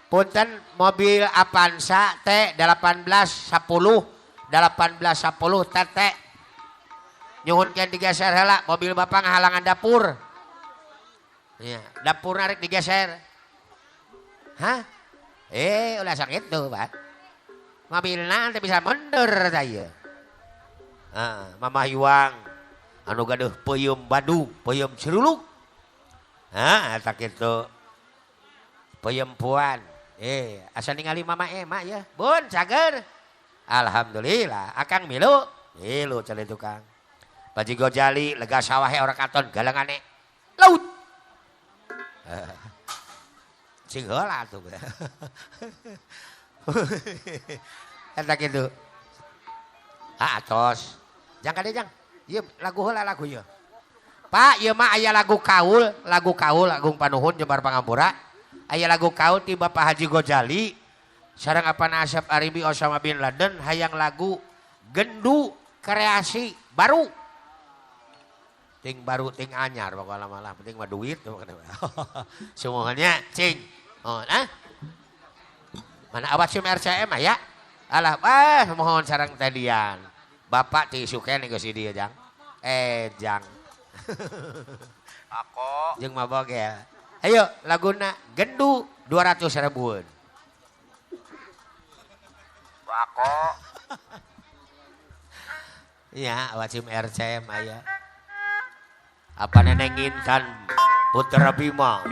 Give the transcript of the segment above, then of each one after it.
Punten mobil Avanza T1810 TT. Nyuhunkeun digeser heula, mobil Bapak ngahalangan dapur. Ya, dapur narik digeser. Hah? Ulah sakit tuh, Pak. Mobilna teh bisa mundur saya. Mama Hiwang anu gaduh peuyeum Badung, peuyeum Ciruluk. Eta kitu. Peuyeum Puan. Asa ningali Mama Ema ya. Bun, cager. Alhamdulillah, Akang milu. Milu cenah tukang. Baji Gojali lega sawahe ora katon galangane laut. Cing heula tuh. Eta kitu. Atos. Jang kade jang. Ieu lagu heula lagu ieu. Pak, ieu mah aya lagu kaul Agung Panuhun Jembar Pangampura. Aya lagu kaul ti Bapak Haji Gojali sareng Apana Asep Aribi Osama bin Laden hayang lagu Gendu kreasi baru. Ting baru ting anyar pokoknya malah penting mah duit semuanya cing. Mana awak sim RCM ya? Alah mohon sareng tadian. Bapak ti suke nih si dia jang. Jang. Ako jeung mabok ya. Ayo laguna Gendu 200.000. Ako. Ya, wacim RCM aya. Apa Neneng Intan Putra Bima.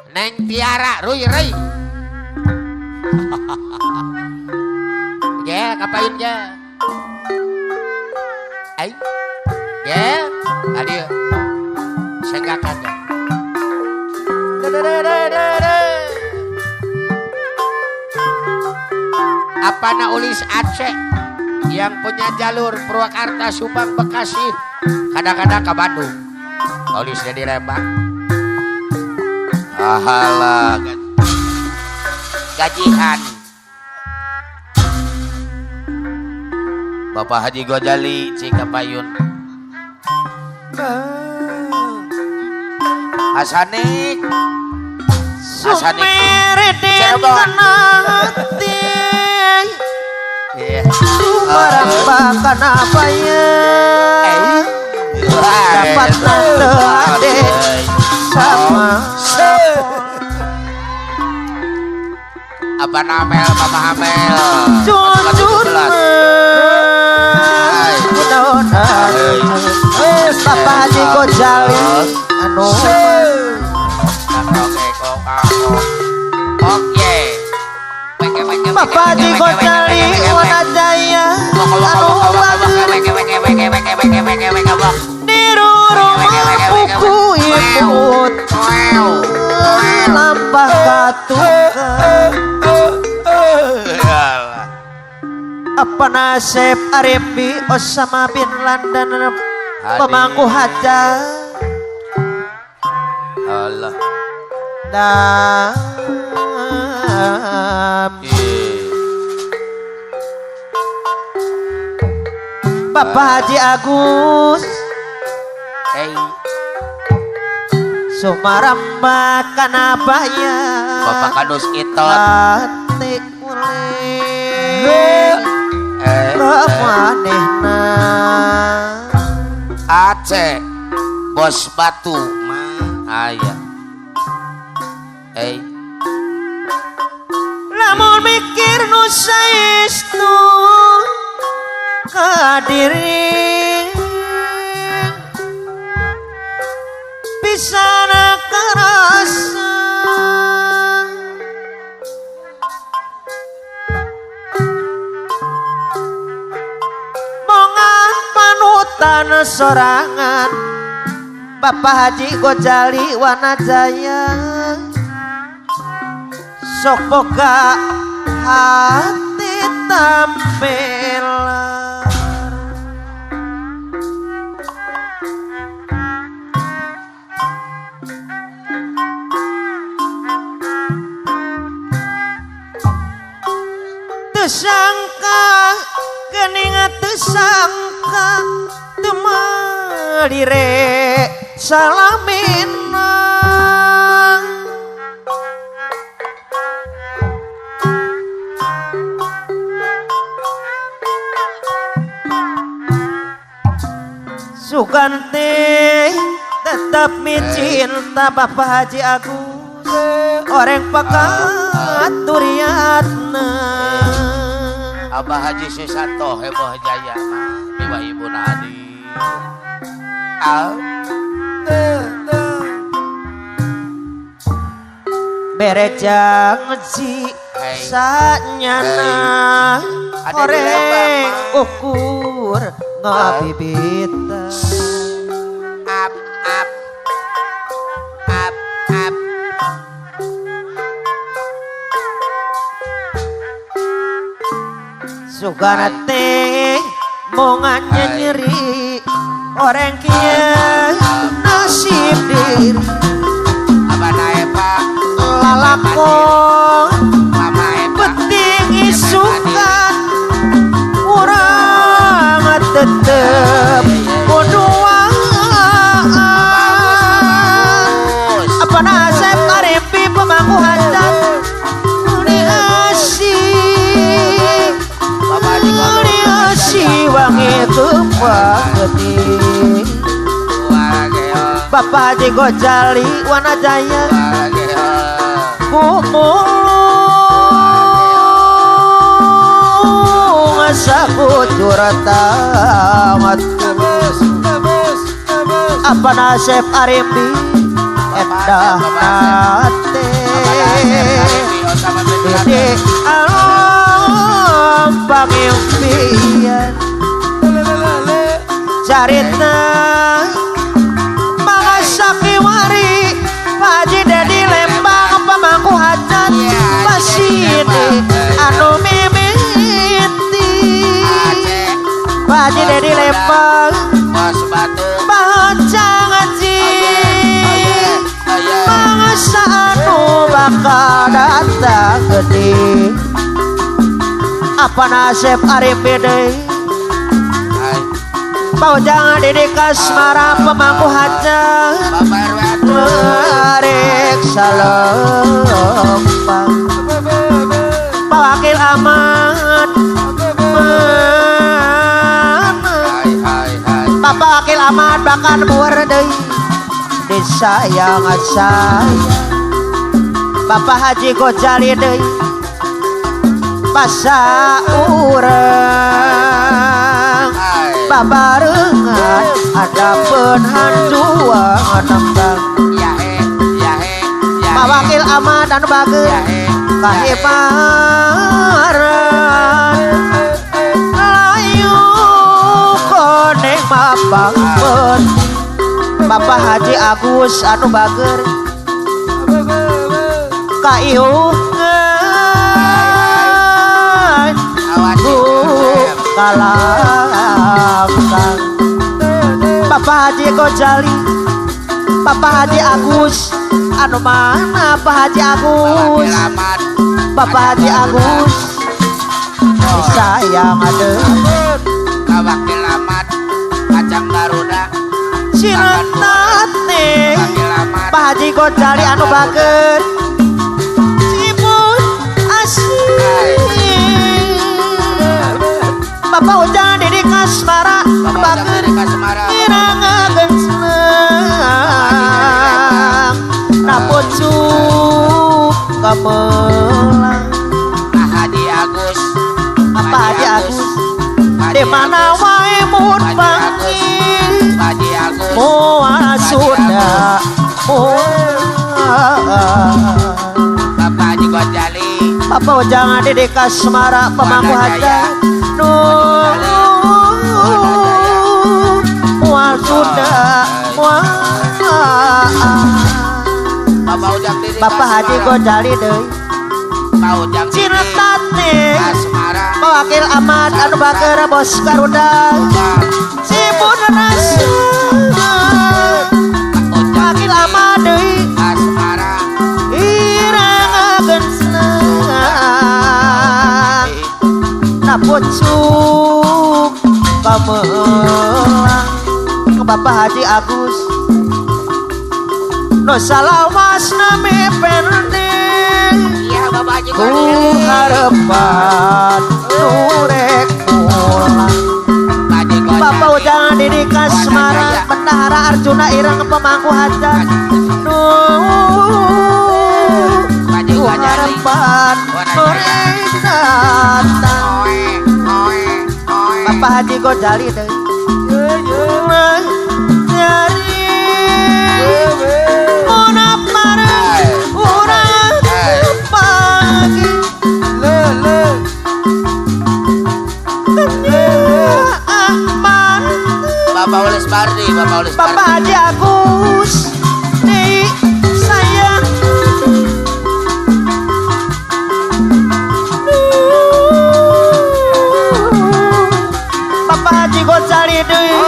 Neng Tiara Ruy. Ya, ngapain ya? Ya, adio. Senggakan ya. Apana Ulis Aceh yang punya jalur Purwakarta, Subang, Bekasi, kadang-kadang ke Bandung. Ulis jadi Lembang. Ahala gajian. Bapak Haji Gojali Cikapayun. Hasanik Cirebon. Sumarambahkan apa ya? Dapat nanda adik sama apa namel Mama Hamel jujur Bapak Haji Gojali anu Bapak Haji Gojali Wanajaya di rumah buku imut lampah katukan apa nasib Arifi Osama bin Laden pemangku hajat Allah Bapak Haji Agus Sumaramba Kanabaya Bapak Kadus Iton Batik Mulai Ramanehna Aceh Bos Batu Ayah lamun mikir nu saestu kadiri pisana karasa mongan panutan sorangan Bapak Haji Gojali Wanajaya sok boga hati tampilan tersangka keningat tersangka temalire salaminang sugan teh tetap cinta Bapak Haji Agus orang pakat turiatna Abah Haji Susanto heboh jaya mah ibu Nadi berejang ji sanyana oreng ukur ngabibita up up up up sugana teh mongannya nyeri orang kia nasib diri Abah Naepa lalakon Mama Epa penting isukan urang tetep kuduaan apa nasib karepi pemangku hajat asih Bapak Haji asih wangi tumpah gede Bapak Haji Gojali Wanajaya kumung asa kucur tamat apa nasib arimbi endah nate dede alam pangimpian carita mangasaki wari Haji Dedi Lembang pemangku hajat pasine anu mimiti Haji Dedi Lembang Bos batu baca ngaji mangasa anu bakal datang gede apa nasib Arif Deui Bau jangan didik asmara pemangku hajat Bapak RW Marek salompang Pak Wakil Ahmad Bapak Wakil Ahmad bahkan buardei disayang saya Bapak Haji Gojali deui basa urang babarengan ada penhandua nembang Pak Wakil Ahmad dan Bagel kahibaran ayo koneng mapang pen Bapak Haji Agus anu Bager kaiungan kalangkang Bapak Haji Gojali Bapak Haji Agus anu mana Pak Haji Agus Bapak Haji Agus sayang ada Wakil Ahmad Acang Garuda Ciretate Pak Haji Gojali anu Bager Cibun asih Bapak Ujang Didik Asmara Bager Irangagen senang napucuk kemelang Haji Agus Bapak Haji Agus di mana wae mun panggil Haji Agus moal sudah Bapak Haji Gojali Bapak Ujang Didik Asmara pemangku hajat moal sudah Bapak Ujang Diri Bapak Haji Gojali deui Pak Ujang Diri Ciretate Asmara Pak Wakil Ahmad anu Bager Bos Garuda Cibun rasa Wakil Ahmad deui Asmara irangagen senang napucuk kamelang ke Bapak Haji Agus no salawas nami perne iya Bapak Haji ku harapan nurek pulang Bapak Ujang Didik Asmara Dahara Arjuna ireng pemangku hajat Haji harapan goreng datang Bapak Haji Gojali deh nyari mona pareng urang pagi Ahmad Bapak Ulis Bardi, Bapak Ulis Bapak Bardi. Haji Agus nih sayang Bapak Haji Gojali deui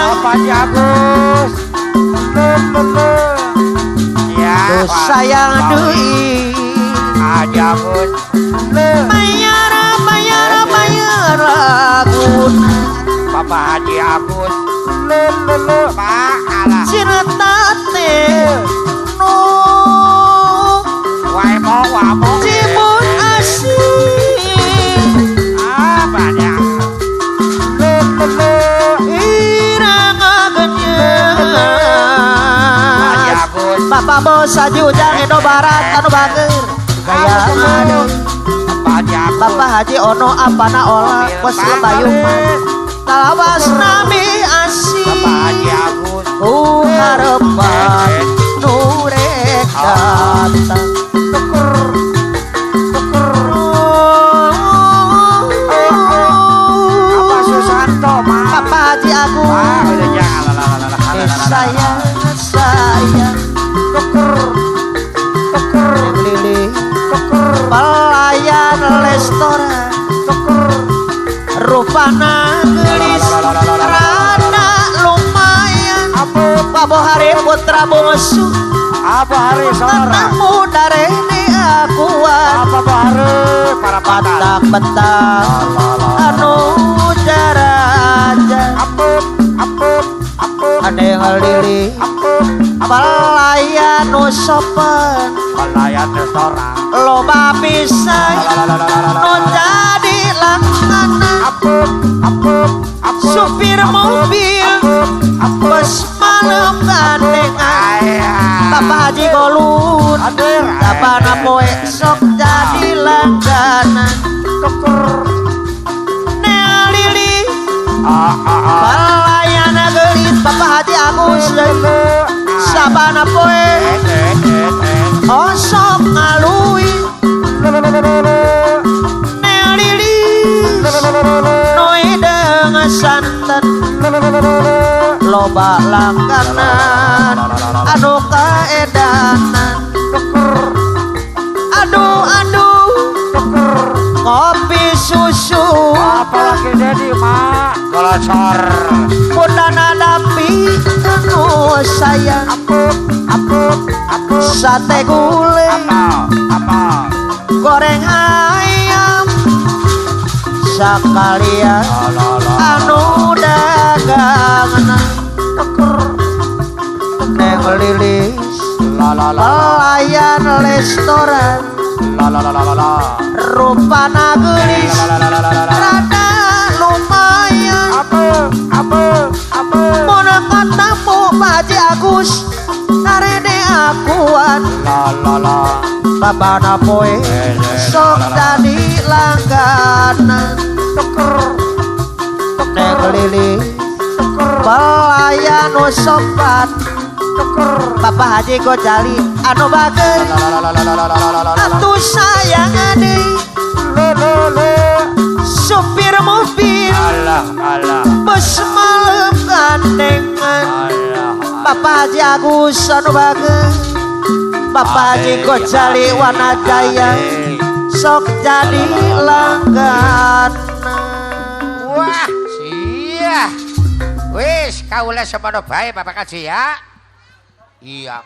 Bapak Haji Agus. Ya, sayang deui Haji Agus. bayar guna Bapak Haji Agus. Pak Allah. ciretate no Wamo. cimun asih Apa dia? irang Haji agenyet Agus. Bapak Bos Haji Ujang Edo Barat anu bager gaya ade Bapak Haji Agus. Bapak Haji Ono apana olah bos lebayung talawas nami asih Bapak Haji Agus. harapan nurek datang Bapak Susanto, Mak. Bapak Haji Agus Udah jangan. sayang lili pelayan restoran rupana gelis rada lumayan Pabo Hari Putra Bungsu Apa hari seorang? tamu darene akuan Apa hari para patah? petak anu jaraja ane ngalili pelayan nu sopan Pelayan restoran. loba pisan nu jadi langganan supir mobil bos malam gandengan Bapak Haji Golun Dabana poe sok jadi langganan Nea Lili Balayana gelis Bapak Haji Agus Sabana poe osok ngalui Nea Lili Noi dengan santan loba langganan anu kaedanan aduh kopi susu Apalagi jadi mak kolosor. pundana dapi anu sayang sate gulai Apa? goreng ayam sakalian anu dagangan neng lilis pelayan restoran rupana gelis rada lumayan mona katamu Pak Haji Agus karene akuan babana poe sok jadi langganan neng lilis pelayan sopan Bapak Haji Gojali anu bager atuh sayang ade supir mobil bos malam gandengan Bapak Haji Agus anu bager Bapak Haji Gojali Wanajaya sok jadi langganan Wah, sia. Wis, kaulah semono bae Bapak Kaji ya. Iya.